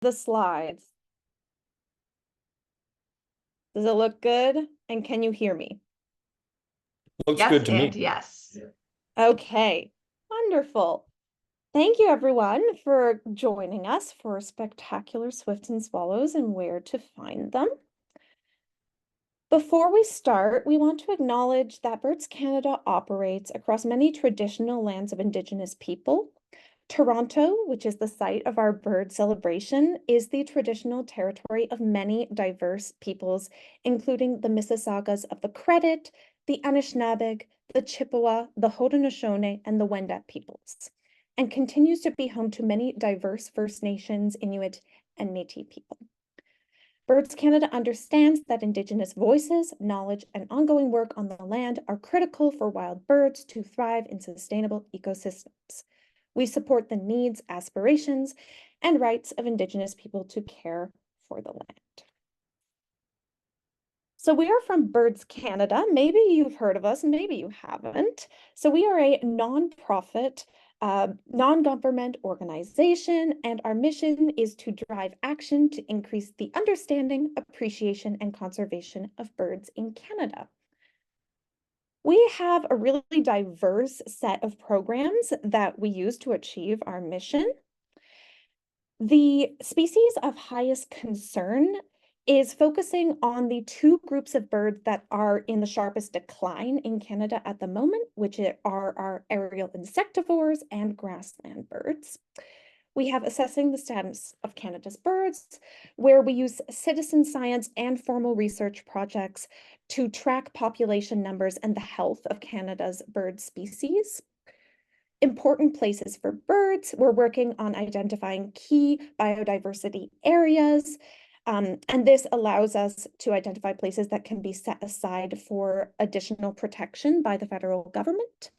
the slides. Does it look good? And can you hear me? Looks Yes, good to and me. yes. Okay, wonderful. Thank you everyone for joining us for Spectacular Swifts and Swallows and Where to Find Them. Before we start, we want to acknowledge that Birds Canada operates across many traditional lands of Indigenous people. Toronto, which is the site of our bird celebration, is the traditional territory of many diverse peoples, including the Mississaugas of the Credit, the Anishinaabeg, the Chippewa, the Haudenosaunee, and the Wendat peoples, and continues to be home to many diverse First Nations, Inuit, and Métis people. Birds Canada understands that Indigenous voices, knowledge, and ongoing work on the land are critical for wild birds to thrive in sustainable ecosystems. We support the needs, aspirations, and rights of Indigenous people to care for the land. So we are from Birds Canada. Maybe you've heard of us, maybe you haven't. So we are a nonprofit, non-government organization, and our mission is to drive action to increase the understanding, appreciation, and conservation of birds in Canada. We have a really diverse set of programs that we use to achieve our mission. The species of highest concern is focusing on the two groups of birds that are in the sharpest decline in Canada at the moment, which are our aerial insectivores and grassland birds. We have assessing the status of Canada's birds, where we use citizen science and formal research projects to track population numbers and the health of Canada's bird species. Important places for birds. We're working on identifying key biodiversity areas, and this allows us to identify places that can be set aside for additional protection by the federal government.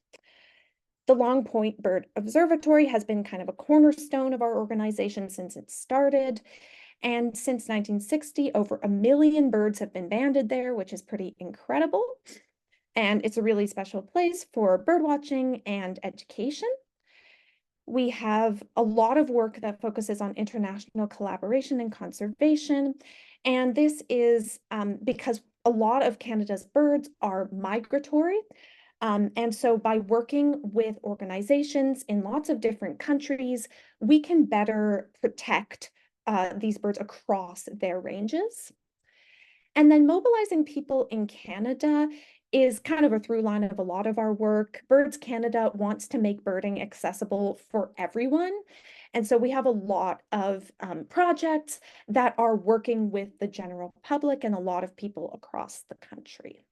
The Long Point Bird Observatory has been kind of a cornerstone of our organization since it started. And since 1960, over 1 million birds have been banded there, which is pretty incredible. And it's a really special place for bird watching and education. We have a lot of work that focuses on international collaboration and conservation. And this is because a lot of Canada's birds are migratory. And so by working with organizations in lots of different countries, we can better protect these birds across their ranges. And then mobilizing people in Canada is kind of a through line of a lot of our work. Birds Canada wants to make birding accessible for everyone. And so we have a lot of projects that are working with the general public and a lot of people across the country.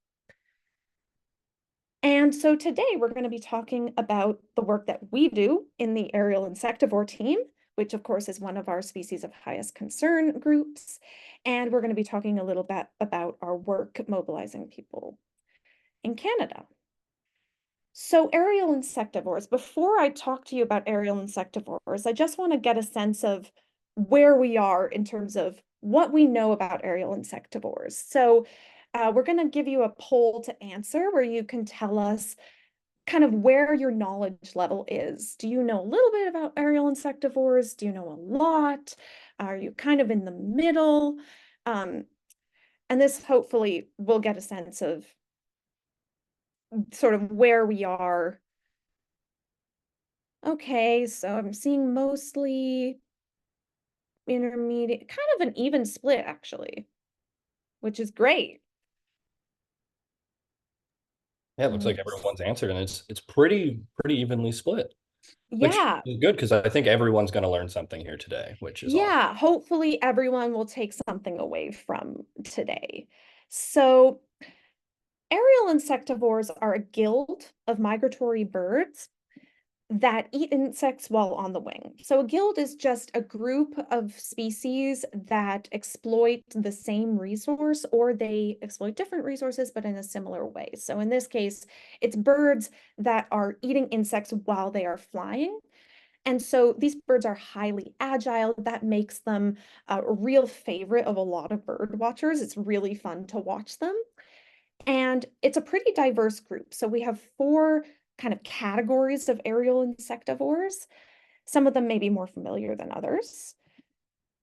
And so today we're going to be talking about the work that we do in the aerial insectivore team, which of course is one of our species of highest concern groups. And we're going to be talking a little bit about our work mobilizing people in Canada. So aerial insectivores, before I talk to you about aerial insectivores, I just want to get a sense of where we are in terms of what we know about aerial insectivores. So we're going to give you a poll to answer where you can tell us kind of where your knowledge level is. Do you know a little bit about aerial insectivores? Do you know a lot? Are you kind of in the middle? And this hopefully will get a sense of sort of where we are. Okay, so I'm seeing mostly intermediate, kind of an even split actually, which is great. Yeah, it looks like everyone's answered, and it's pretty evenly split, which Yeah, is good because I think everyone's going to learn something here today, which is awesome. yeah, hopefully everyone will take something away from today. So aerial insectivores are a guild of migratory birds that eat insects while on the wing. So a guild is just a group of species that exploit the same resource, or they exploit different resources, but in a similar way. So in this case, it's birds that are eating insects while they are flying. And so these birds are highly agile. That makes them a real favorite of a lot of bird watchers. It's really fun to watch them. And it's a pretty diverse group. So we have 4 kind of categories of aerial insectivores. Some of them may be more familiar than others.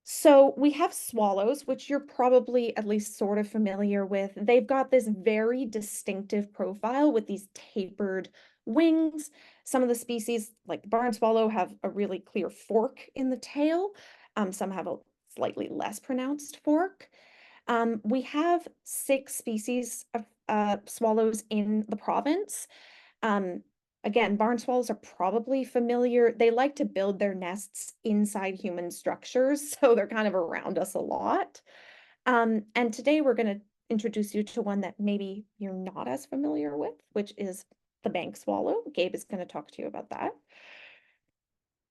So we have swallows, which you're probably at least sort of familiar with. They've got this very distinctive profile with these tapered wings. Some of the species, like the barn swallow, have a really clear fork in the tail. Some have a slightly less pronounced fork. We have 6 species of swallows in the province. Um, Again, barn swallows are probably familiar. They like to build their nests inside human structures, so they're kind of around us a lot. And today we're going to introduce you to one that maybe you're not as familiar with, which is the bank swallow. Gabe is going to talk to you about that.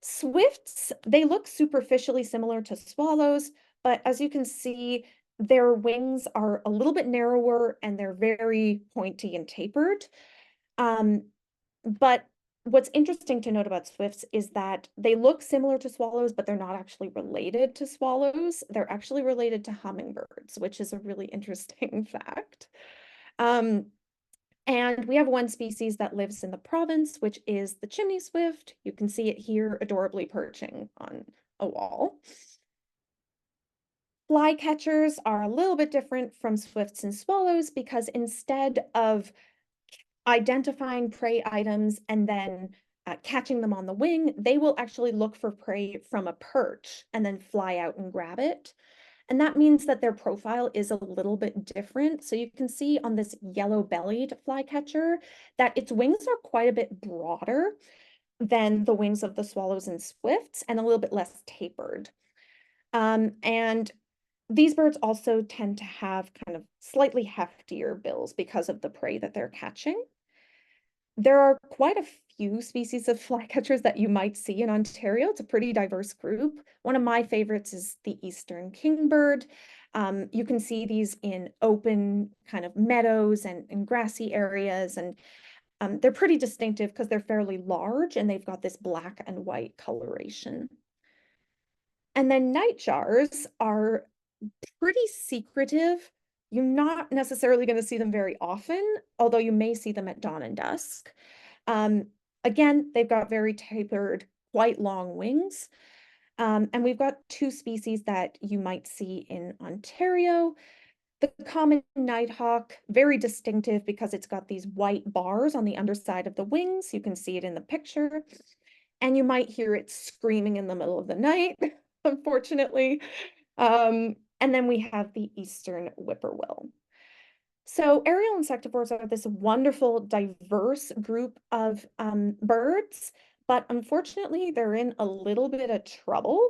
Swifts, they look superficially similar to swallows, but as you can see, their wings are a little bit narrower and they're very pointy and tapered. Um, but what's interesting to note about swifts is that they look similar to swallows, but they're not actually related to swallows. They're actually related to hummingbirds, which is a really interesting fact. Um, and we have one species that lives in the province, which is the chimney swift. You can see it here adorably perching on a wall. Flycatchers are a little bit different from swifts and swallows because instead of identifying prey items and then catching them on the wing, they will actually look for prey from a perch and then fly out and grab it. And that means that their profile is a little bit different. So you can see on this yellow-bellied flycatcher that its wings are quite a bit broader than the wings of the swallows and swifts and a little bit less tapered. And these birds also tend to have kind of slightly heftier bills because of the prey that they're catching. There are quite a few species of flycatchers that you might see in Ontario. It's a pretty diverse group. One of my favorites is the eastern kingbird. You can see these in open kind of meadows and grassy areas, and they're pretty distinctive because they're fairly large and they've got this black and white coloration. And then nightjars are pretty secretive. You're not necessarily going to see them very often, although you may see them at dawn and dusk. Um, Again, they've got very tapered, quite long wings. And we've got 2 species that you might see in Ontario. The common nighthawk, very distinctive because it's got these white bars on the underside of the wings. You can see it in the picture. And you might hear it screaming in the middle of the night, unfortunately. And then we have the eastern whippoorwill. So aerial insectivores are this wonderful, diverse group of birds, but unfortunately, they're in a little bit of trouble,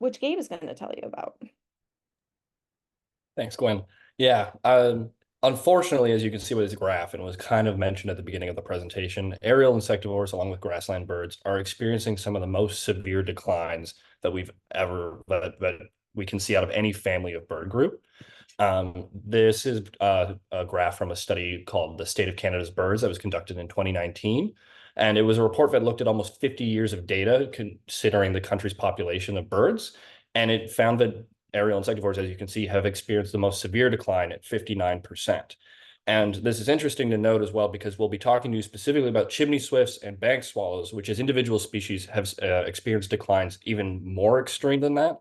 which Gabe is going to tell you about. Thanks, Gwen. Yeah, unfortunately, as you can see with this graph, and was kind of mentioned at the beginning of the presentation, aerial insectivores, along with grassland birds, are experiencing some of the most severe declines that that we can see out of any family of bird group. This is a graph from a study called The State of Canada's Birds that was conducted in 2019. And it was a report that looked at almost 50 years of data considering the country's population of birds. And it found that aerial insectivores, as you can see, have experienced the most severe decline at 59%. And this is interesting to note as well, because we'll be talking to you specifically about chimney swifts and bank swallows, which as individual species have experienced declines even more extreme than that.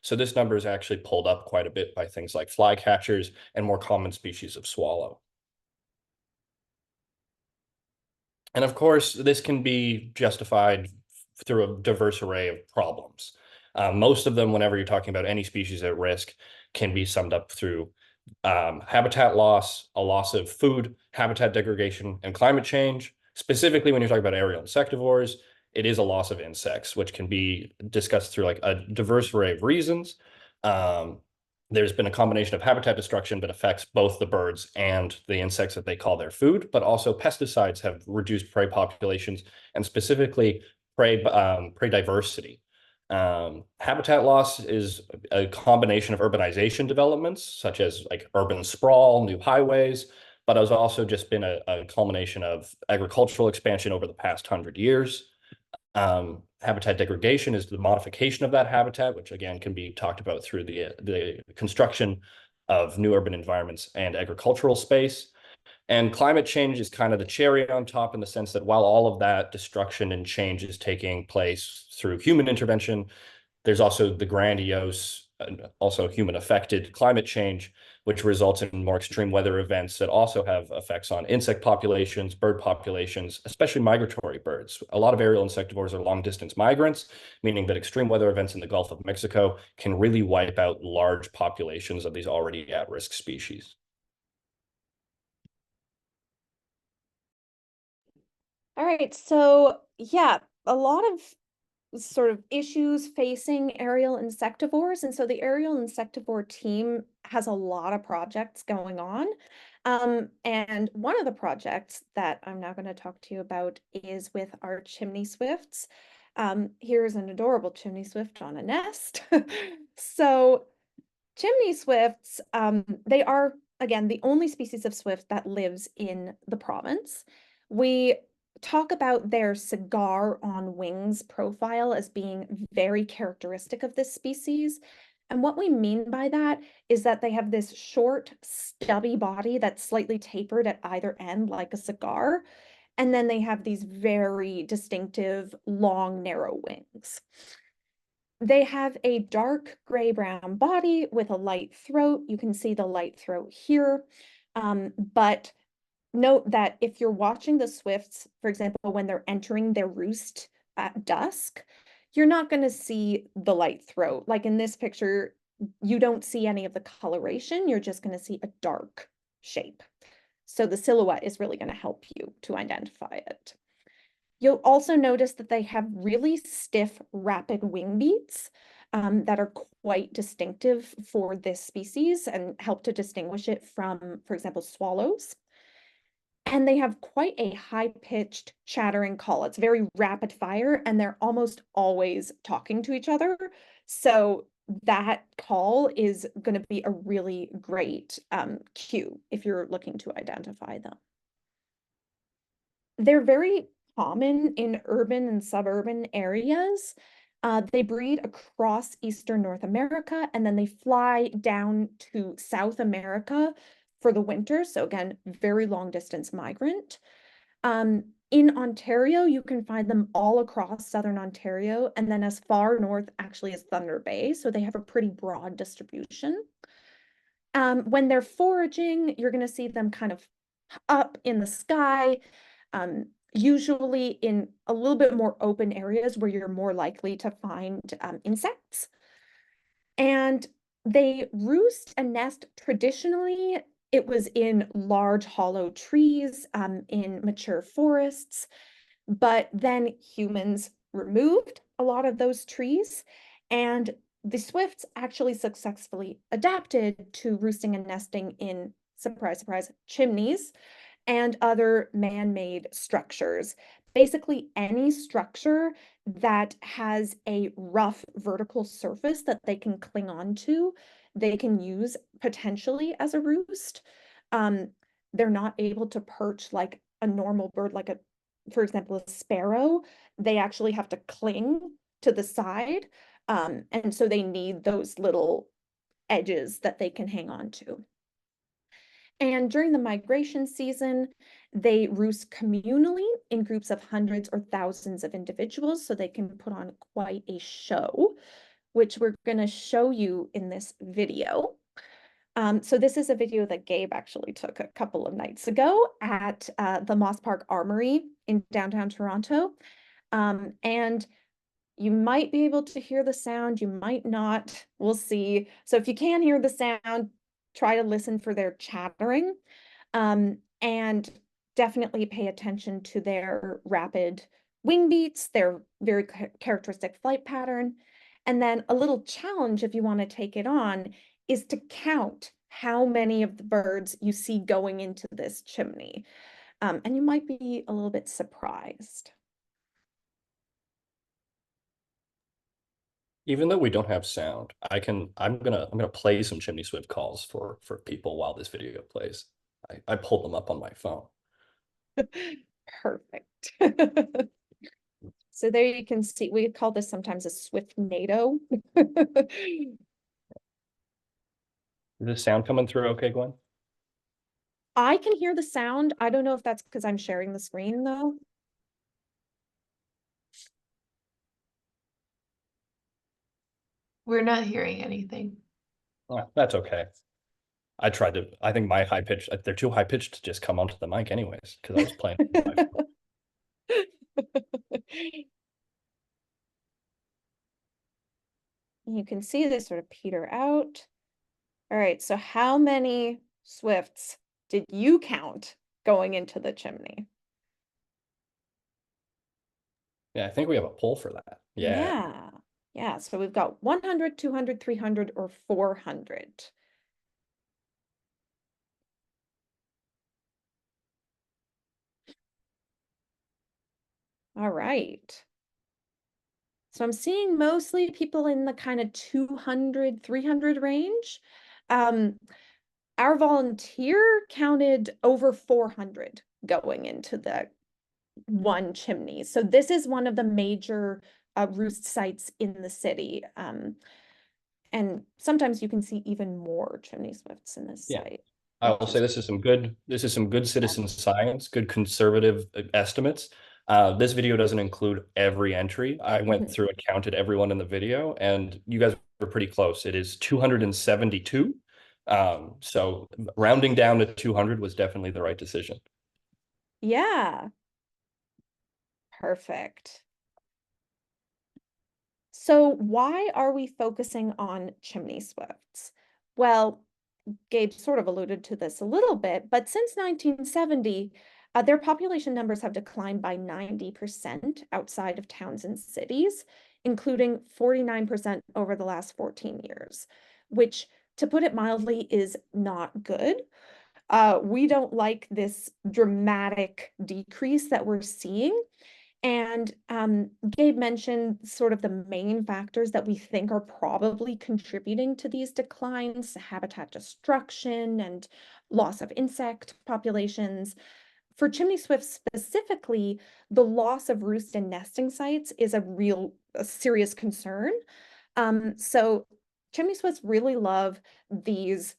So this number is actually pulled up quite a bit by things like flycatchers and more common species of swallow. And of course, this can be justified through a diverse array of problems. Most of them, whenever you're talking about any species at risk, can be summed up through habitat loss, a loss of food, habitat degradation, and climate change. Specifically, when you're talking about aerial insectivores, it is a loss of insects, which can be discussed through like a diverse array of reasons. Um, there's been a combination of habitat destruction that affects both the birds and the insects that they call their food, but also pesticides have reduced prey populations and specifically prey diversity. Habitat loss is a combination of urbanization developments, such as like urban sprawl, new highways, but has also just been a culmination of agricultural expansion over the past 100 years. Habitat degradation is the modification of that habitat, which again can be talked about through the construction of new urban environments and agricultural space. And climate change is kind of the cherry on top in the sense that while all of that destruction and change is taking place through human intervention, There's also the grandiose, also human affected climate change, which results in more extreme weather events that also have effects on insect populations, bird populations, especially migratory birds. A lot of aerial insectivores are long distance migrants, meaning that extreme weather events in the Gulf of Mexico can really wipe out large populations of these already at-risk species. All right, so yeah, a lot of sort of issues facing aerial insectivores. And so the aerial insectivore team has a lot of projects going on. And one of the projects that I'm now going to talk to you about is with our chimney swifts. Here's an adorable chimney swift on a nest. So chimney swifts, they are, again, the only species of swift that lives in the province. We talk about their cigar on wings profile as being very characteristic of this species. And what we mean by that is that they have this short, stubby body that's slightly tapered at either end, like a cigar. And then they have these very distinctive, long, narrow wings. They have a dark gray-brown body with a light throat. You can see the light throat here. But note that if you're watching the swifts, for example, when they're entering their roost at dusk, you're not going to see the light throat. Like in this picture, you don't see any of the coloration. You're just going to see a dark shape. So the silhouette is really going to help you to identify it. You'll also notice that they have really stiff, rapid wing beats that are quite distinctive for this species and help to distinguish it from, for example, swallows. And they have quite a high-pitched chattering call. It's very rapid fire, and they're almost always talking to each other. So that call is going to be a really great cue if you're looking to identify them. They're very common in urban and suburban areas. They breed across Eastern North America, and then they fly down to South America for the winter. So again, very long distance migrant. In Ontario, you can find them all across Southern Ontario, and then as far north actually as Thunder Bay. So they have a pretty broad distribution. When they're foraging, you're going to see them kind of up in the sky, usually in a little bit more open areas where you're more likely to find insects. And they roost and nest traditionally. It was in large hollow trees, in mature forests, but then humans removed a lot of those trees, and the swifts actually successfully adapted to roosting and nesting in, surprise, surprise, chimneys and other man-made structures. Basically, any structure that has a rough vertical surface that they can cling on to, they can use potentially as a roost. They're not able to perch like a normal bird, like for example, a sparrow. They actually have to cling to the side. And so they need those little edges that they can hang on to. And during the migration season, they roost communally in groups of hundreds or thousands of individuals, so they can put on quite a show, which we're going to show you in this video. So this is a video that Gabe actually took a couple of nights ago at the Moss Park Armory in downtown Toronto. And you might be able to hear the sound, you might not, we'll see. So if you can hear the sound, try to listen for their chattering, and definitely pay attention to their rapid wing beats, their very characteristic flight pattern. And then a little challenge, if you want to take it on, is to count how many of the birds you see going into this chimney. And you might be a little bit surprised. Even though we don't have sound, I'm gonna play some chimney swift calls for people while this video plays. I pulled them up on my phone. Perfect. So there you can see, we call this sometimes a swift NATO. Is the sound coming through okay, Gwen? I can hear the sound. I don't know if that's because I'm sharing the screen though. We're not hearing anything. That's okay. I think my high pitch, they're too high pitched to just come onto the mic anyways, because I was playing with my phone. You can see this sort of peter out. All right, so how many swifts did you count going into the chimney? Yeah, I think we have a poll for that. Yeah. Yeah. Yeah, so we've got 100, 200, 300, or 400. All right. So I'm seeing mostly people in the kind of 200, 300 range. Um, our volunteer counted over 400 going into the one chimney. So this is one of the major roost sites in the city. And sometimes you can see even more chimney swifts in this Yeah. site, I will which say is this is some good citizen science, good conservative estimates. This video doesn't include every entry. I went Mhm. through and counted everyone in the video, and you guys were pretty close. It is 272. So rounding down to 200 was definitely the right decision. Yeah, perfect. So why are we focusing on chimney swifts? Well, Gabe sort of alluded to this a little bit, but since 1970, their population numbers have declined by 90% outside of towns and cities, including 49% over the last 14 years, which, to put it mildly, is not good. We don't like this dramatic decrease that we're seeing. And Gabe mentioned sort of the main factors that we think are probably contributing to these declines: habitat destruction and loss of insect populations. For chimney swifts specifically, the loss of roost and nesting sites is a serious concern. So chimney swifts really love these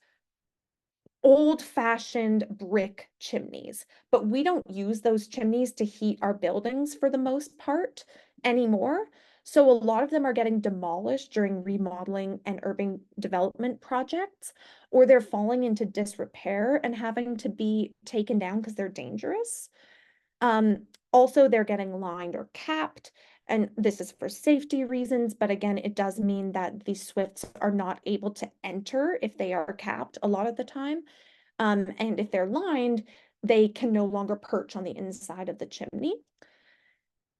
old-fashioned brick chimneys, but we don't use those chimneys to heat our buildings for the most part anymore. So a lot of them are getting demolished during remodeling and urban development projects, or they're falling into disrepair and having to be taken down because they're dangerous. Also, they're getting lined or capped, and this is for safety reasons, but again, it does mean that the swifts are not able to enter if they are capped a lot of the time. And if they're lined, they can no longer perch on the inside of the chimney.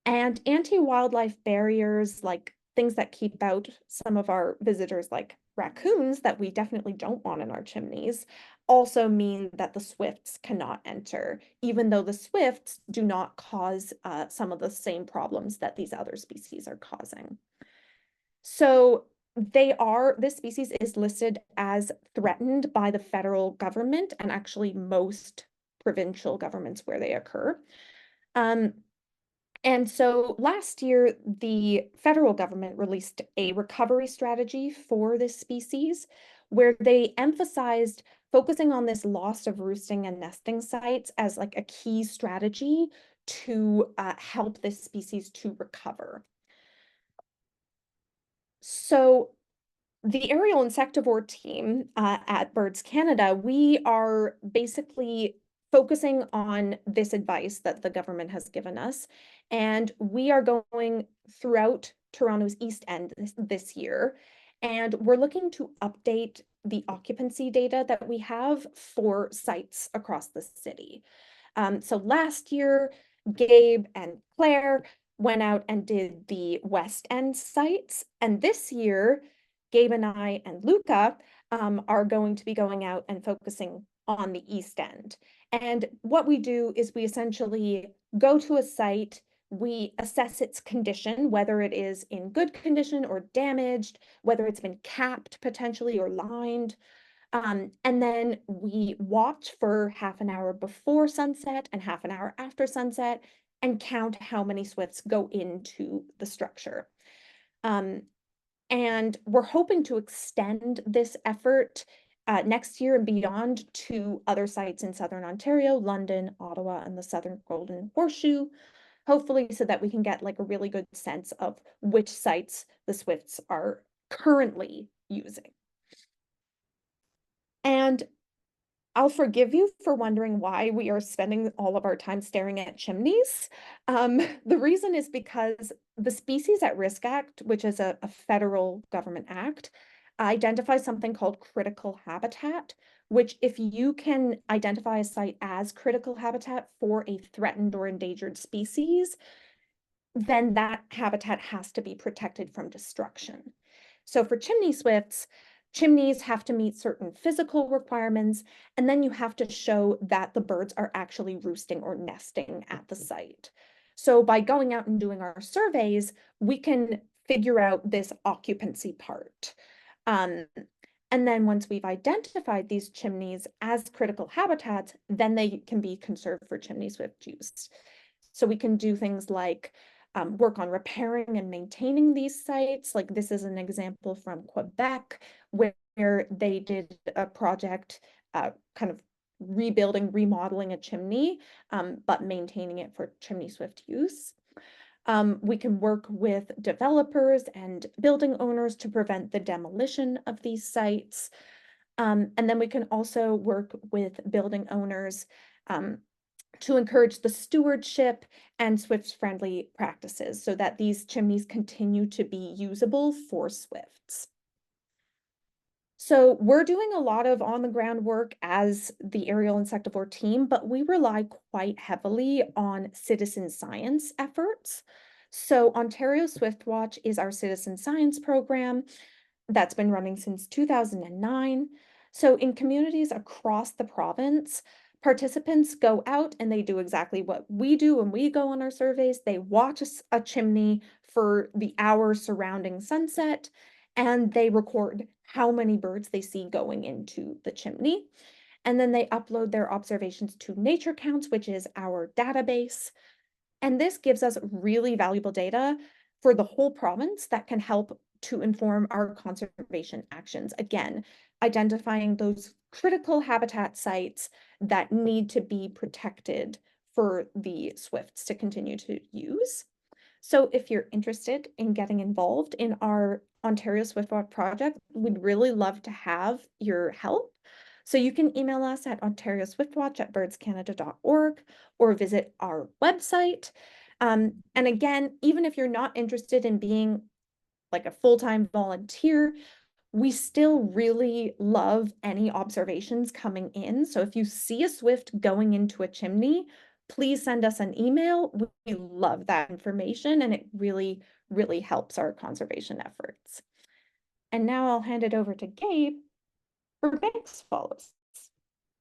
And anti-wildlife barriers, like things that keep out some of our visitors, like raccoons, that we definitely don't want in our chimneys, also mean that the swifts cannot enter, even though the swifts do not cause some of the same problems that these other species are causing. So this species is listed as threatened by the federal government and actually most provincial governments where they occur. Um, and so last year, the federal government released a recovery strategy for this species, where they emphasized focusing on this loss of roosting and nesting sites as like a key strategy to help this species to recover. So the aerial insectivore team at Birds Canada, we are basically focusing on this advice that the government has given us. And we are going throughout Toronto's East End this year. And we're looking to update the occupancy data that we have for sites across the city. So last year, Gabe and Claire went out and did the West End sites. And this year, Gabe and I and Luca are going to be going out and focusing on the East End. And what we do is we essentially go to a site, we assess its condition, whether it is in good condition or damaged, whether it's been capped potentially or lined. And then we watch for half an hour before sunset and half an hour after sunset and count how many swifts go into the structure. Um, and we're hoping to extend this effort next year and beyond to other sites in Southern Ontario, London, Ottawa, and the Southern Golden Horseshoe, hopefully so that we can get like a really good sense of which sites the swifts are currently using. And I'll forgive you for wondering why we are spending all of our time staring at chimneys. The reason is because the Species at Risk Act, which is a federal government act, identifies something called critical habitat, which if you can identify a site as critical habitat for a threatened or endangered species, then that habitat has to be protected from destruction. So for chimney swifts, chimneys have to meet certain physical requirements, and then you have to show that the birds are actually roosting or nesting at the site. So by going out and doing our surveys, we can figure out this occupancy part. Um, and then once we've identified these chimneys as critical habitats, then they can be conserved for chimney swift use. So we can do things like work on repairing and maintaining these sites. Like this is an example from Quebec, where they did a project kind of rebuilding, remodeling a chimney, but maintaining it for chimney swift use. We can work with developers and building owners to prevent the demolition of these sites. And then we can also work with building owners to encourage the stewardship and Swift-friendly practices so that these chimneys continue to be usable for Swifts. So we're doing a lot of on-the-ground work as the aerial insectivore team, but we rely quite heavily on citizen science efforts. So Ontario Swiftwatch is our citizen science program that's been running since 2009. So in communities across the province, participants go out and they do exactly what we do when we go on our surveys. They watch a chimney for the hour surrounding sunset, and they record how many birds they see going into the chimney. And then they upload their observations to Nature Counts, which is our database. And this gives us really valuable data for the whole province that can help to inform our conservation actions. Again, identifying those critical habitat sites that need to be protected for the swifts to continue to use. So if you're interested in getting involved in our Ontario Swiftwatch project, we'd really love to have your help. So you can email us at ontarioswiftwatch@birdscanada.org or visit our website. And again, even if you're not interested in being like a full-time volunteer, we still really love any observations coming in. So if you see a swift going into a chimney, please send us an email. We love that information, and it really, really helps our conservation efforts. And now I'll hand it over to Gabe for bank swallows.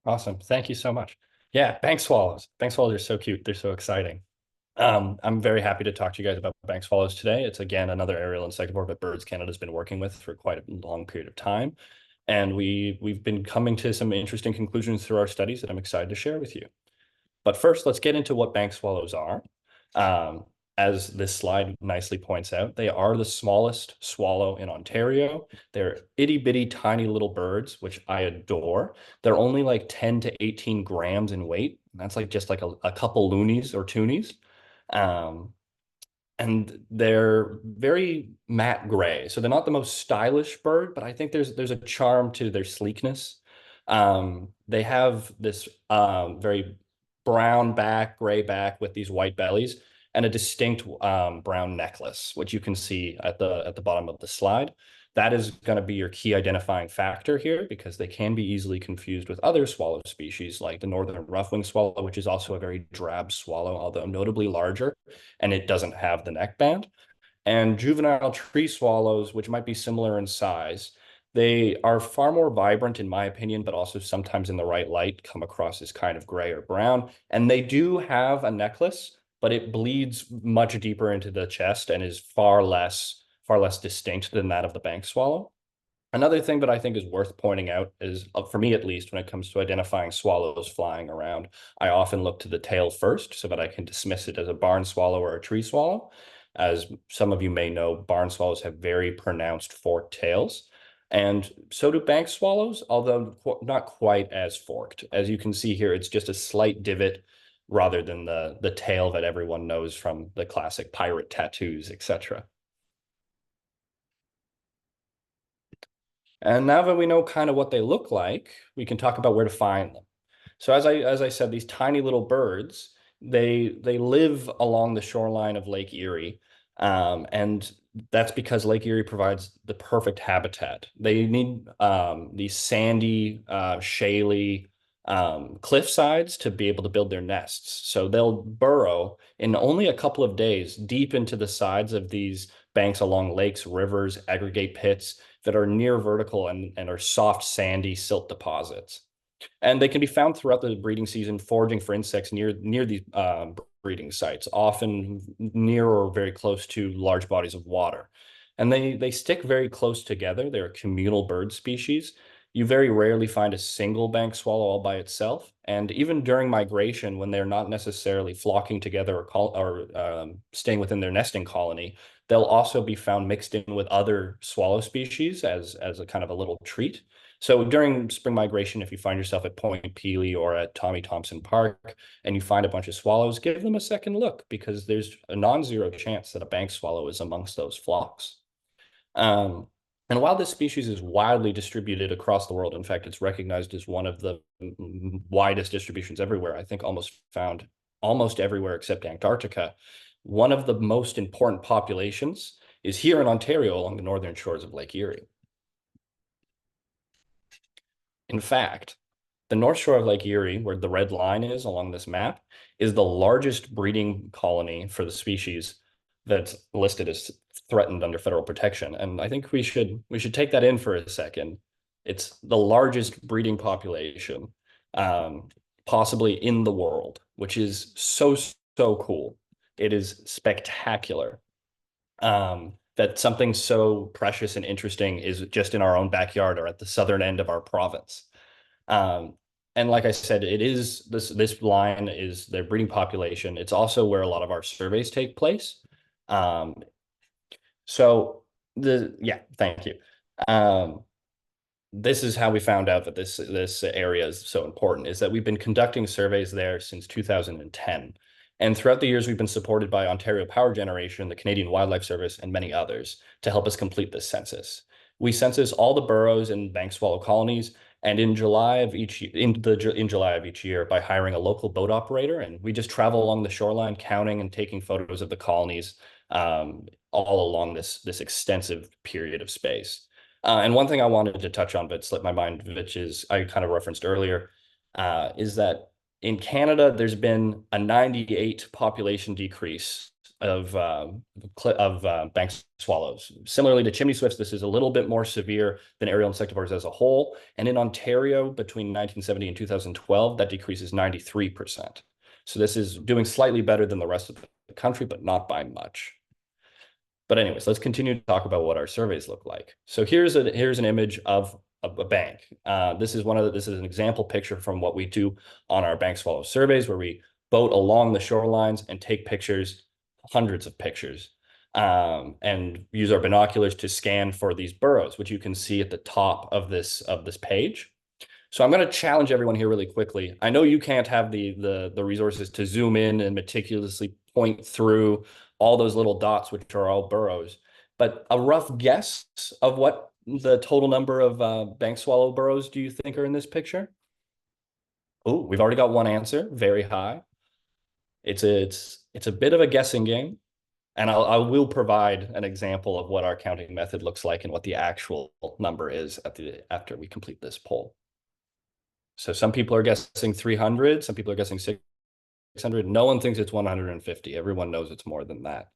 Awesome. Thank you so much. Yeah, bank swallows. Bank swallows are so cute. They're so exciting. I'm very happy to talk to you guys about bank swallows today. It's again another aerial insectivore that Birds Canada's been working with for quite a long period of time. And we've been coming to some interesting conclusions through our studies that I'm excited to share with you. But first, let's get into what bank swallows are. As this slide nicely points out, they are the smallest swallow in Ontario. They're itty bitty tiny little birds, which I adore. They're only like 10 to 18 grams in weight. That's like just like a couple loonies or toonies. And they're very matte gray. So they're not the most stylish bird, but I think there's a charm to their sleekness. They have this very brown back, gray back with these white bellies and a distinct brown necklace, which you can see at the bottom of the slide. That is going to be your key identifying factor here because they can be easily confused with other swallow species like the northern rough-winged swallow, which is also a very drab swallow, although notably larger, and it doesn't have the neck band. And juvenile tree swallows, which might be similar in size, they are far more vibrant, in my opinion, but also sometimes in the right light come across as kind of gray or brown. And they do have a necklace, but it bleeds much deeper into the chest and is far less distinct than that of the bank swallow. Another thing that I think is worth pointing out is, for me at least, when it comes to identifying swallows flying around, I often look to the tail first so that I can dismiss it as a barn swallow or a tree swallow. As some of you may know, barn swallows have very pronounced forked tails. And so do bank swallows, although not quite as forked. As you can see here, it's just a slight divot rather than the tail that everyone knows from the classic pirate tattoos, etc. And now that we know kind of what they look like, we can talk about where to find them. So as I said, these tiny little birds, they live along the shoreline of Lake Erie. And that's because Lake Erie provides the perfect habitat. They need these sandy, shaly cliff sides to be able to build their nests. So they'll burrow in only a couple of days deep into the sides of these banks along lakes, rivers, aggregate pits that are near vertical and are soft, sandy silt deposits. And they can be found throughout the breeding season, foraging for insects near these breeding sites, often near or very close to large bodies of water. And they stick very close together. They're a communal bird species. You very rarely find a single bank swallow all by itself. And even during migration, when they're not necessarily flocking together or staying within their nesting colony, they'll also be found mixed in with other swallow species as a kind of a little treat. So during spring migration, if you find yourself at Point Pelee or at Tommy Thompson Park and you find a bunch of swallows, give them a second look because there's a non-zero chance that a bank swallow is amongst those flocks. Um, and while this species is widely distributed across the world, in fact, it's recognized as one of the widest distributions everywhere, I think almost found almost everywhere except Antarctica, one of the most important populations is here in Ontario along the northern shores of Lake Erie. In fact, the North Shore of Lake Erie, where the red line is along this map, is the largest breeding colony for the species that's listed as threatened under federal protection. And I think we should take that in for a second. It's the largest breeding population, possibly in the world, which is so cool. It is spectacular. That something so precious and interesting is just in our own backyard or at the southern end of our province. Um, and like I said, it is this line is their breeding population. It's also where a lot of our surveys take place. Um, so thank you. Um, this is how we found out that this area is so important, is that we've been conducting surveys there since 2010. And throughout the years, we've been supported by Ontario Power Generation, the Canadian Wildlife Service, and many others to help us complete this census. We census all the burrows and bank swallow colonies, and in July of each year by hiring a local boat operator, and we just travel along the shoreline, counting and taking photos of the colonies all along this extensive period of space. And one thing I wanted to touch on, but slipped my mind, which is I kind of referenced earlier, is that in Canada, there's been a 98 population decrease of bank swallows. Similarly to chimney swifts, this is a little bit more severe than aerial insectivores as a whole. And in Ontario, between 1970 and 2012, that decrease is 93%. So this is doing slightly better than the rest of the country, but not by much. But anyways, let's continue to talk about what our surveys look like. So here's an image of a bank. This is an example picture from what we do on our bank swallow surveys, where we boat along the shorelines and take pictures, hundreds of pictures, and use our binoculars to scan for these burrows, which you can see at the top of this page. So I'm going to challenge everyone here really quickly. I know you can't have the resources to zoom in and meticulously point through all those little dots, which are all burrows, but a rough guess of what the total number of bank swallow burrows do you think are in this picture? Oh, we've already got one answer, very high. It's a bit of a guessing game, and I will provide an example of what our counting method looks like and what the actual number is after we complete this poll. So some people are guessing 300, some people are guessing 600. No one thinks it's 150. Everyone knows it's more than that.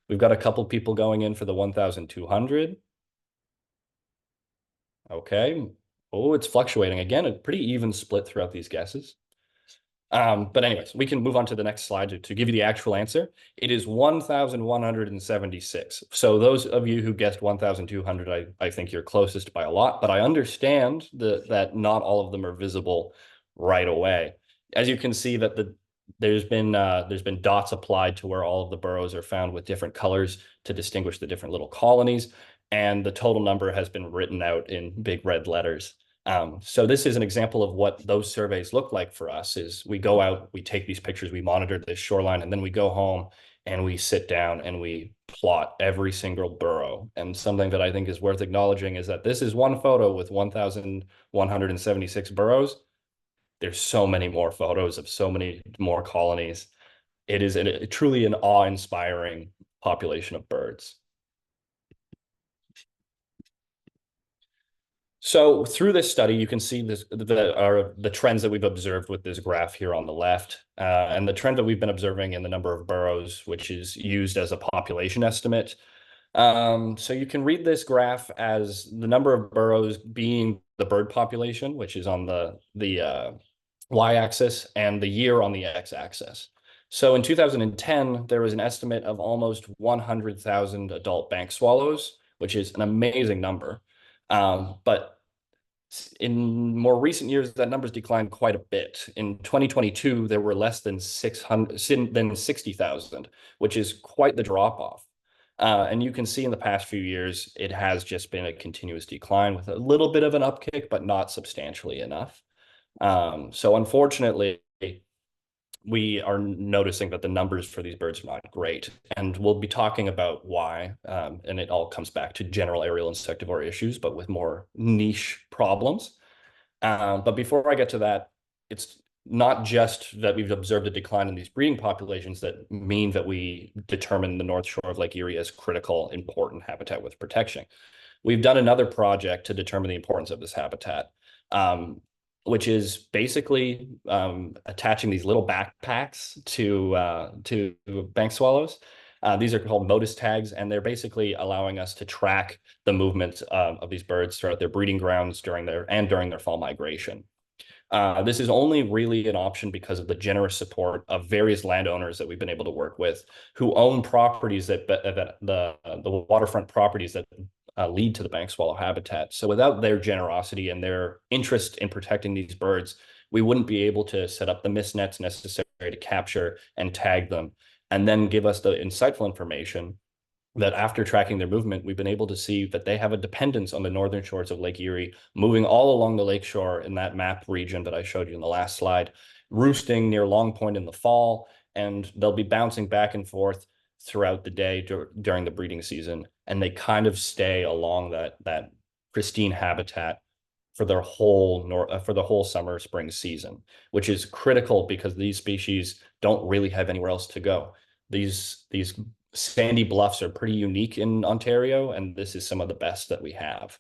We've got a couple people going in for the 1,200. Okay. Oh, it's fluctuating. Again, a pretty even split throughout these guesses. But anyways, we can move on to the next slide to give you the actual answer. It is 1,176. So those of you who guessed 1,200, I think you're closest by a lot, but I understand that not all of them are visible right away. As you can see that there's been dots applied to where all of the burrows are found with different colors to distinguish the different little colonies, and the total number has been written out in big red letters. So this is an example of what those surveys look like for us. Is we go out, we take these pictures, we monitor this shoreline, and then we go home and we sit down and we plot every single burrow. And something that I think is worth acknowledging is that this is one photo with 1,176 burrows. There's so many more photos of so many more colonies. It is truly an awe-inspiring population of birds. So through this study, you can see the trends that we've observed with this graph here on the left, and the trend that we've been observing in the number of burrows, which is used as a population estimate. So you can read this graph as the number of burrows being the bird population, which is on the y-axis, and the year on the x-axis. So in 2010, there was an estimate of almost 100,000 adult bank swallows, which is an amazing number. But in more recent years, that number's declined quite a bit. In 2022, there were less than 60,000, which is quite the drop off. And you can see in the past few years, it has just been a continuous decline with a little bit of an upkick, but not substantially enough. So unfortunately, we are noticing that the numbers for these birds are not great. And we'll be talking about why. And it all comes back to general aerial insectivore issues, but with more niche problems. But before I get to that, it's not just that we've observed a decline in these breeding populations that mean that we determine the North Shore of Lake Erie as critical, important habitat with protection. We've done another project to determine the importance of this habitat, which is basically attaching these little backpacks to bank swallows. These are called MODIS tags, and they're basically allowing us to track the movement of these birds throughout their breeding grounds during their fall migration. This is only really an option because of the generous support of various landowners that we've been able to work with, who own properties that the waterfront properties that lead to the bank swallow habitat. So without their generosity and their interest in protecting these birds, we wouldn't be able to set up the mist nets necessary to capture and tag them, and then give us the insightful information that after tracking their movement, we've been able to see that they have a dependence on the northern shores of Lake Erie, moving all along the lakeshore in that map region that I showed you in the last slide, roosting near Long Point in the fall, and they'll be bouncing back and forth throughout the day during the breeding season, and they kind of stay along that pristine habitat for their whole summer spring season, which is critical because these species don't really have anywhere else to go. These sandy bluffs are pretty unique in Ontario, and this is some of the best that we have.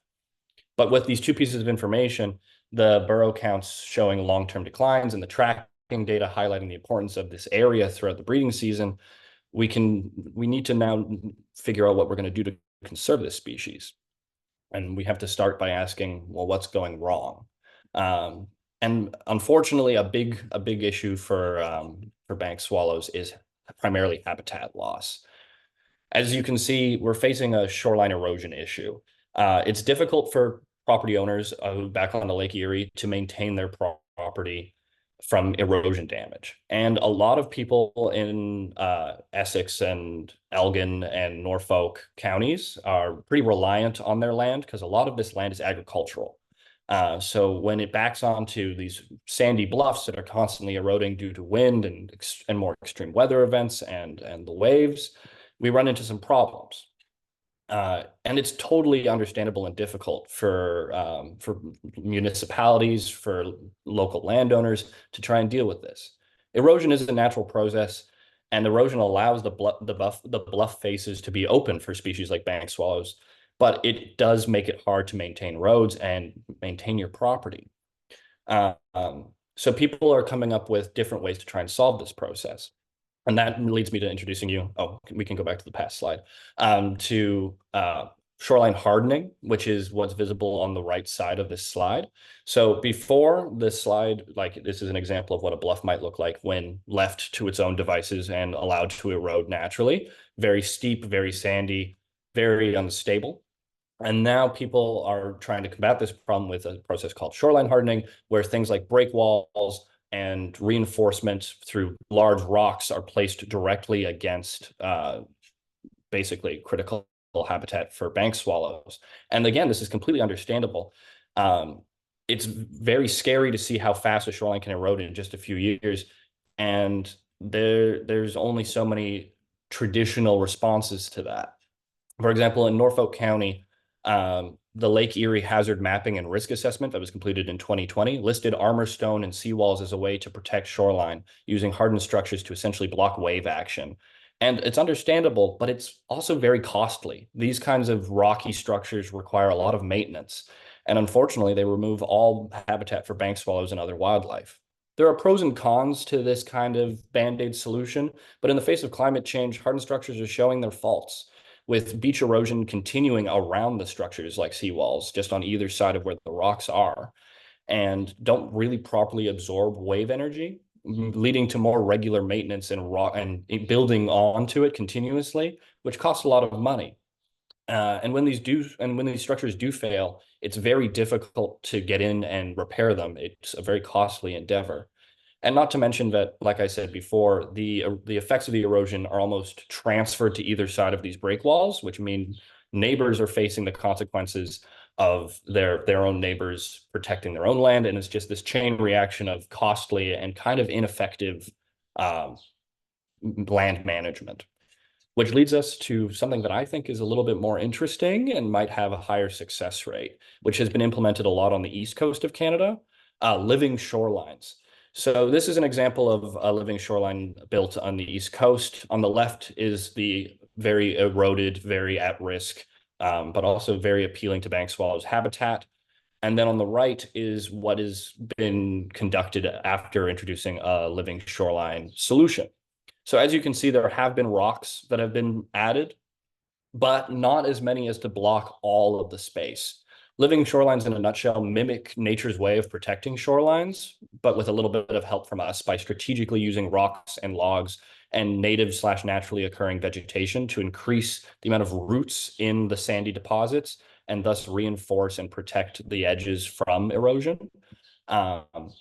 But with these two pieces of information, the burrow counts showing long-term declines and the tracking data highlighting the importance of this area throughout the breeding season, we need to now figure out what we're going to do to conserve this species. And we have to start by asking, well, what's going wrong? And unfortunately, a big issue for bank swallows is primarily habitat loss. As you can see, we're facing a shoreline erosion issue. It's difficult for property owners back on the Lake Erie to maintain their property from erosion damage. And a lot of people in Essex and Elgin and Norfolk counties are pretty reliant on their land because a lot of this land is agricultural. So when it backs onto these sandy bluffs that are constantly eroding due to wind and more extreme weather events and the waves, we run into some problems. And it's totally understandable and difficult for municipalities, for local landowners to try and deal with this. Erosion is a natural process, and erosion allows the bluff faces to be open for species like bank swallows, but it does make it hard to maintain roads and maintain your property. So people are coming up with different ways to try and solve this process. And that leads me to introducing you, we can go back to the past slide, to shoreline hardening, which is what's visible on the right side of this slide. So before this slide, like this is an example of what a bluff might look like when left to its own devices and allowed to erode naturally. Very steep, very sandy, very unstable. And now people are trying to combat this problem with a process called shoreline hardening, where things like break walls and reinforcement through large rocks are placed directly against basically critical habitat for bank swallows. And again, this is completely understandable. It's very scary to see how fast a shoreline can erode in just a few years. And there's only so many traditional responses to that. For example, in Norfolk County, the Lake Erie Hazard Mapping and Risk Assessment that was completed in 2020 listed armor stone and seawalls as a way to protect shoreline using hardened structures to essentially block wave action. And it's understandable, but it's also very costly. These kinds of rocky structures require a lot of maintenance. And unfortunately, they remove all habitat for bank swallows and other wildlife. There are pros and cons to this kind of band-aid solution, but in the face of climate change, hardened structures are showing their faults, with beach erosion continuing around the structures like seawalls, just on either side of where the rocks are, and don't really properly absorb wave energy, leading to more regular maintenance and building onto it continuously, which costs a lot of money. And when these structures do fail, it's very difficult to get in and repair them. It's a very costly endeavor. And not to mention that, like I said before, the effects of the erosion are almost transferred to either side of these break walls, which mean neighbors are facing the consequences of their own neighbors protecting their own land. And it's just this chain reaction of costly and kind of ineffective land management, which leads us to something that I think is a little bit more interesting and might have a higher success rate, which has been implemented a lot on the east coast of Canada, living shorelines. So this is an example of a living shoreline built on the east coast. On the left is the very eroded, very at risk, but also very appealing to bank swallows habitat. And then on the right is what has been conducted after introducing a living shoreline solution. So as you can see, there have been rocks that have been added, but not as many as to block all of the space. Living shorelines in a nutshell mimic nature's way of protecting shorelines, but with a little bit of help from us by strategically using rocks and logs and native/naturally occurring vegetation to increase the amount of roots in the sandy deposits and thus reinforce and protect the edges from erosion. Um,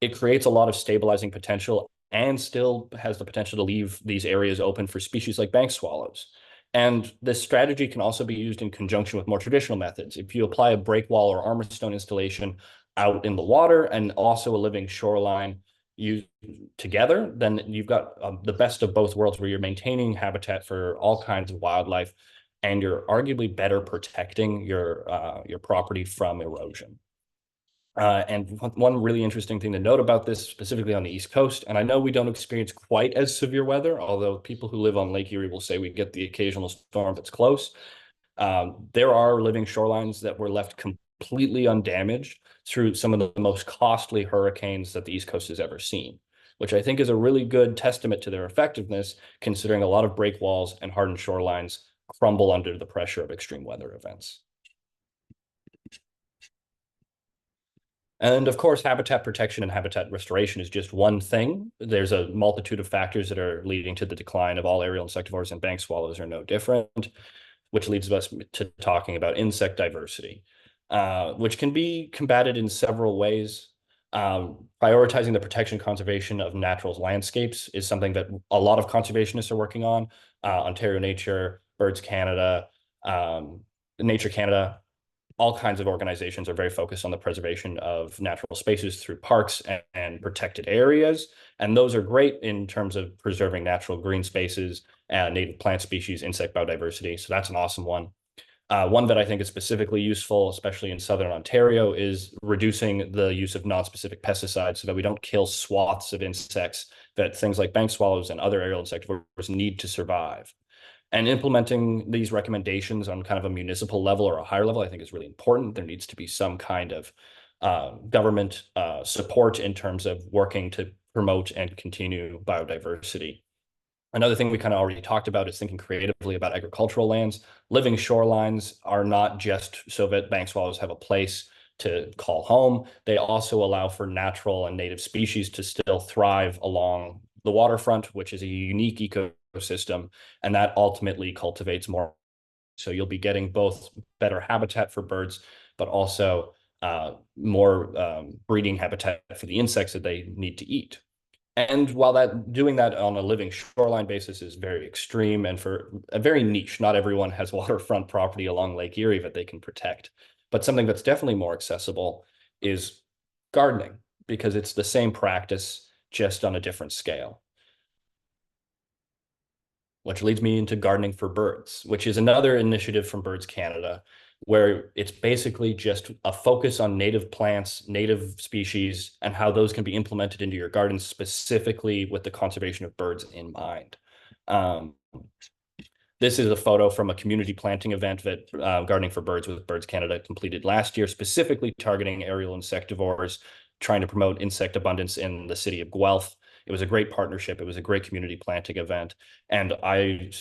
it creates a lot of stabilizing potential and still has the potential to leave these areas open for species like bank swallows. And this strategy can also be used in conjunction with more traditional methods. If you apply a break wall or armor stone installation out in the water and also a living shoreline used together, then you've got the best of both worlds where you're maintaining habitat for all kinds of wildlife and you're arguably better protecting your property from erosion. And one really interesting thing to note about this, specifically on the East Coast, and I know we don't experience quite as severe weather, although people who live on Lake Erie will say we get the occasional storm that's close. There are living shorelines that were left completely undamaged through some of the most costly hurricanes that the East Coast has ever seen, which I think is a really good testament to their effectiveness, considering a lot of break walls and hardened shorelines crumble under the pressure of extreme weather events. And of course, habitat protection and habitat restoration is just one thing. There's a multitude of factors that are leading to the decline of all aerial insectivores, and bank swallows are no different, which leads us to talking about insect diversity, which can be combated in several ways. Prioritizing the protection conservation of natural landscapes is something that a lot of conservationists are working on. Ontario Nature, Birds Canada, Nature Canada, all kinds of organizations are very focused on the preservation of natural spaces through parks and protected areas. And those are great in terms of preserving natural green spaces, native plant species, insect biodiversity. So that's an awesome one. One that I think is specifically useful, especially in Southern Ontario, is reducing the use of non-specific pesticides so that we don't kill swaths of insects that things like bank swallows and other aerial insectivores need to survive. And implementing these recommendations on kind of a municipal level or a higher level, I think is really important. There needs to be some kind of government support in terms of working to promote and continue biodiversity. Another thing we kind of already talked about is thinking creatively about agricultural lands. Living shorelines are not just so that bank swallows have a place to call home. They also allow for natural and native species to still thrive along the waterfront, which is a unique ecosystem, and that ultimately cultivates more. So you'll be getting both better habitat for birds, but also more breeding habitat for the insects that they need to eat. And while doing that on a living shoreline basis is very extreme and for a very niche, not everyone has waterfront property along Lake Erie that they can protect. But something that's definitely more accessible is gardening, because it's the same practice, just on a different scale. which leads me into gardening for birds, which is another initiative from Birds Canada, where it's basically just a focus on native plants, native species, and how those can be implemented into your garden specifically with the conservation of birds in mind. Um, this is a photo from a community planting event that Gardening for Birds with Birds Canada completed last year, specifically targeting aerial insectivores, trying to promote insect abundance in the city of Guelph. It was a great partnership. It was a great community planting event. And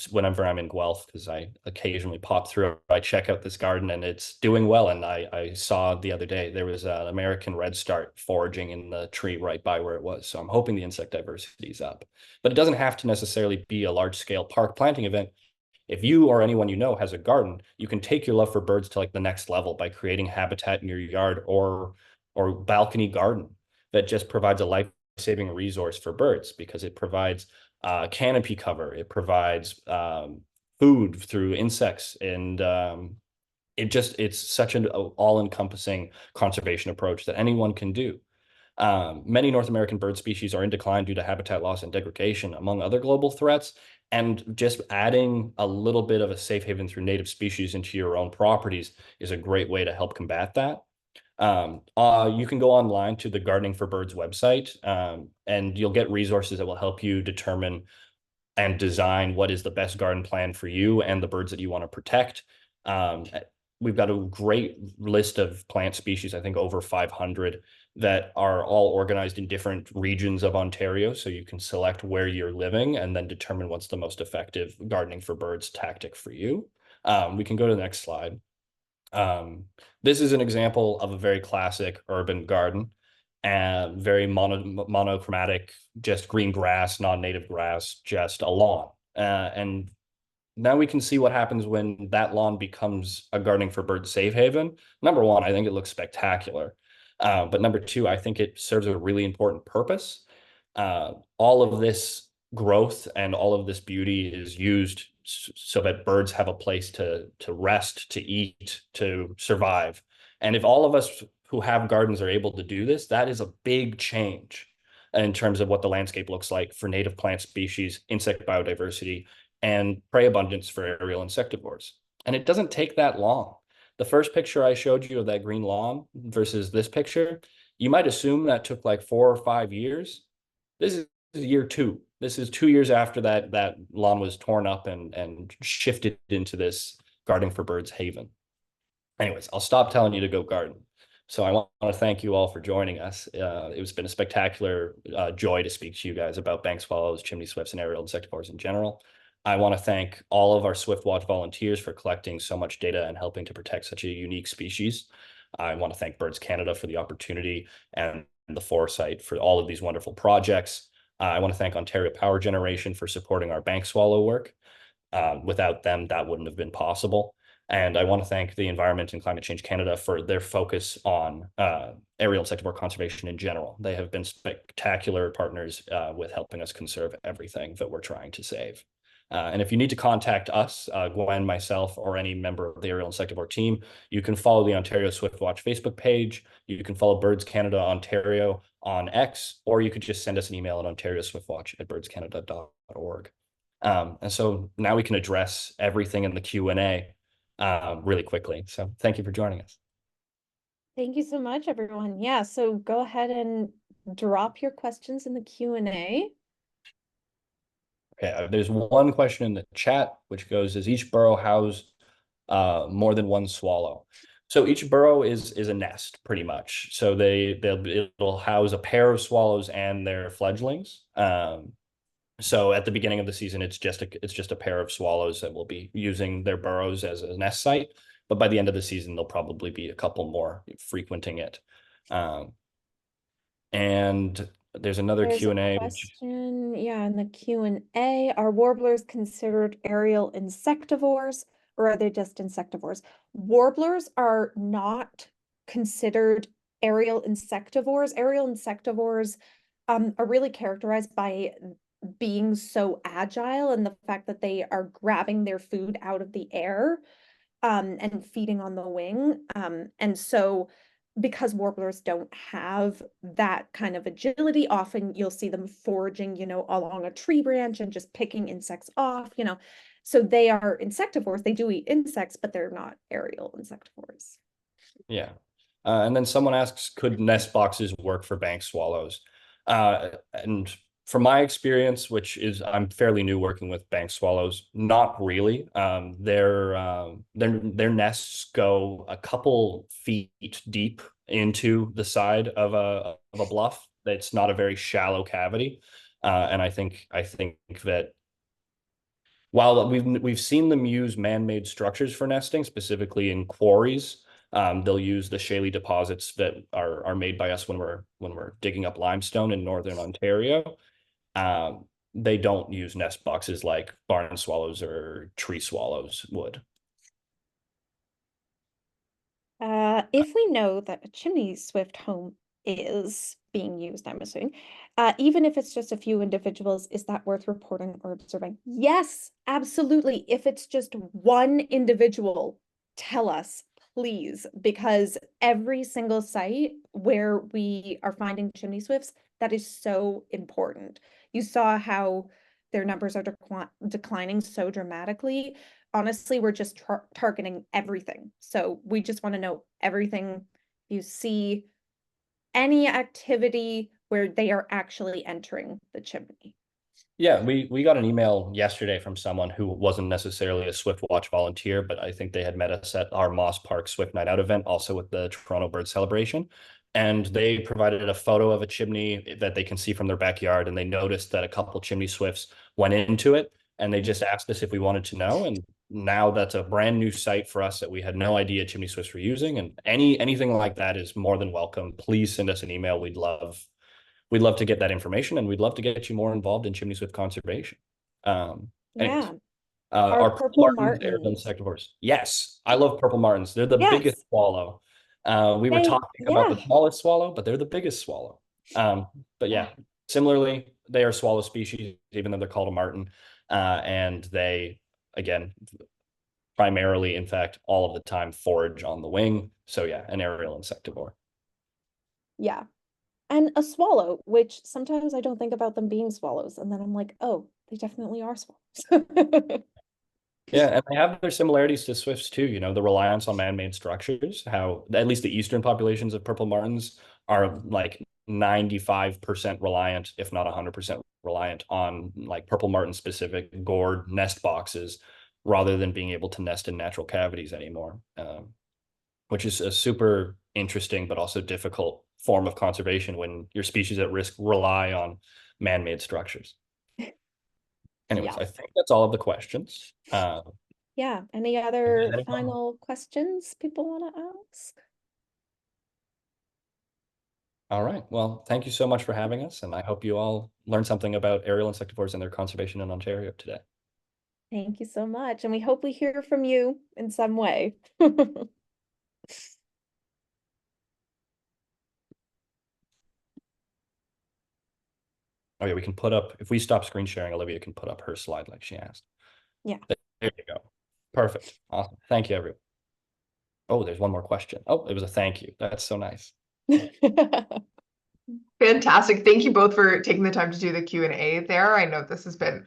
whenever I'm in Guelph, because I occasionally pop through, I check out this garden and it's doing well. And I saw the other day, there was an American redstart foraging in the tree right by where it was. So I'm hoping the insect diversity is up. But it doesn't have to necessarily be a large scale park planting event. If you or anyone you know has a garden, you can take your love for birds to like the next level by creating habitat in your yard or balcony garden that just provides a life-saving resource for birds because it provides canopy cover, it provides food through insects, and it's such an all-encompassing conservation approach that anyone can do. Many North American bird species are in decline due to habitat loss and degradation, among other global threats. And just adding a little bit of a safe haven through native species into your own properties is a great way to help combat that. You can go online to the Gardening for Birds website, and you'll get resources that will help you determine and design what is the best garden plan for you and the birds that you want to protect. Um, we've got a great list of plant species, I think over 500, that are all organized in different regions of Ontario. So you can select where you're living and then determine what's the most effective gardening for birds tactic for you. We can go to the next slide. Um, this is an example of a very classic urban garden and very monochromatic, just green grass, non-native grass, just a lawn. And now we can see what happens when that lawn becomes a gardening for birds safe haven. Number one, I think it looks spectacular. But number two, I think it serves a really important purpose. All of this growth and all of this beauty is used so that birds have a place to rest, to eat, to survive. And if all of us who have gardens are able to do this, that is a big change in terms of what the landscape looks like for native plant species, insect biodiversity, and prey abundance for aerial insectivores. And it doesn't take that long. The first picture I showed you of that green lawn versus this picture, you might assume that took like 4 or 5 years. This is year two. This is 2 years after that lawn was torn up and shifted into this gardening for birds haven. Anyways, I'll stop telling you to go garden. So I want to thank you all for joining us. It's been a spectacular joy to speak to you guys about bank swallows, chimney swifts, and aerial insectivores in general. I want to thank all of our Swiftwatch volunteers for collecting so much data and helping to protect such a unique species. I want to thank Birds Canada for the opportunity and the foresight for all of these wonderful projects. I want to thank Ontario Power Generation for supporting our bank swallow work. Without them, that wouldn't have been possible. And I want to thank the Environment and Climate Change Canada for their focus on aerial insectivore conservation in general. They have been spectacular partners with helping us conserve everything that we're trying to save. And if you need to contact us, Gwen, myself, or any member of the aerial insectivore team, you can follow the Ontario Swiftwatch Facebook page. You can follow Birds Canada Ontario on X, or you could just send us an email at ontarioswiftwatch@birdscanada.org. And so now we can address everything in the Q&A really quickly. So thank you for joining us. Thank you so much, everyone. Yeah, so go ahead and drop your questions in the Q&A. Okay, there's one question in the chat, which goes, does each burrow house more than one swallow? So each burrow is a nest, pretty much. So it'll house a pair of swallows and their fledglings. So at the beginning of the season, it's just a pair of swallows that will be using their burrows as a nest site. But by the end of the season, there'll probably be a couple more frequenting it. And there's another There's a Q&A. question, yeah, in the Q&A. Are warblers considered aerial insectivores, or are they just insectivores? Warblers are not considered aerial insectivores. Aerial insectivores are really characterized by being so agile and the fact that they are grabbing their food out of the air and feeding on the wing. And so because warblers don't have that kind of agility, often you'll see them foraging, along a tree branch and just picking insects off, So they are insectivores. They do eat insects, but they're not aerial insectivores. Yeah. And then someone asks, could nest boxes work for bank swallows? And from my experience, which is I'm fairly new working with bank swallows, not really. Their nests go a couple feet deep into the side of a bluff. It's not a very shallow cavity, and I think that while we've seen them use man-made structures for nesting, specifically in quarries, they'll use the shaly deposits that are made by us when we're digging up limestone in northern Ontario. They don't use nest boxes like barn swallows or tree swallows would. If we know that a chimney swift home is being used, I'm assuming, even if it's just a few individuals, is that worth reporting or observing? Yes, absolutely. If it's just one individual, tell us, please, because every single site where we are finding chimney swifts, that is so important. You saw how their numbers are declining so dramatically. Honestly, we're just targeting everything. So we just want to know everything. You see any activity where they are actually entering the chimney. Yeah, we got an email yesterday from someone who wasn't necessarily a Swift Watch volunteer, but I think they had met us at our Moss Park Swift Night Out event, also with the Toronto Bird Celebration. And they provided a photo of a chimney that they can see from their backyard, and they noticed that a couple chimney swifts went into it, and they just asked us if we wanted to know. And now that's a brand new site for us that we had no idea chimney swifts were using. And anything like that is more than welcome. Please send us an email. We'd love to get that information, and we'd love to get you more involved in chimney swift conservation. Anyways, Yeah. Our our purple purple martins, aerial martins. insectivores. Yes, I love purple martins. They're the biggest Yes. swallow. We were They, talking about yeah. the smallest swallow, but they're the biggest swallow. But Yeah. yeah, similarly, they are swallow species, even though they're called a martin. And they, again, primarily, in fact, all of the time forage on the wing. So yeah, an aerial insectivore. Yeah. And a swallow, which sometimes I don't think about them being swallows. And then I'm like, oh, they definitely are swallows. Yeah, and they have their similarities to swifts too. The reliance on man-made structures, how at least the eastern populations of purple martins are like 95% reliant, if not 100% reliant on like purple martin specific gourd nest boxes rather than being able to nest in natural cavities anymore, which is a super interesting but also difficult form of conservation when your species at risk rely on man-made structures. Anyways, Yeah. I think that's all of the questions. Yeah. Any If there's other anyone final questions people want to ask? All right. Well, thank you so much for having us, and I hope you all learned something about aerial insectivores and their conservation in Ontario today. Thank you so much. And we hope we hear from you in some way. Oh yeah, we can put up, if we stop screen sharing, Olivia can put up her slide like she asked. Yeah. There you go. Perfect. Awesome. Thank you, everyone. Oh, there's one more question. Oh, it was a thank you. That's so nice. Fantastic. Thank you both for taking the time to do the Q&A there. I know this has been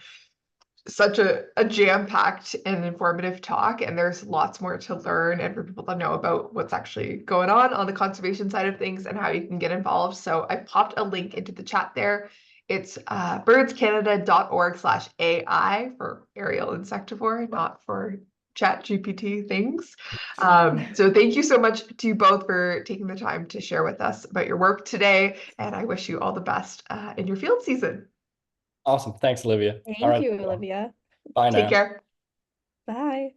such a jam-packed and informative talk, and there's lots more to learn and for people to know about what's actually going on the conservation side of things and how you can get involved. So I popped a link into the chat there. It's birdscanada.org/AI for aerial insectivore, not for chat GPT things. So thank you so much to you both for taking the time to share with us about your work today, and I wish you all the best in your field season. Awesome. Thanks, Olivia. All Thank right. you, Olivia. Bye Take now. care. Bye.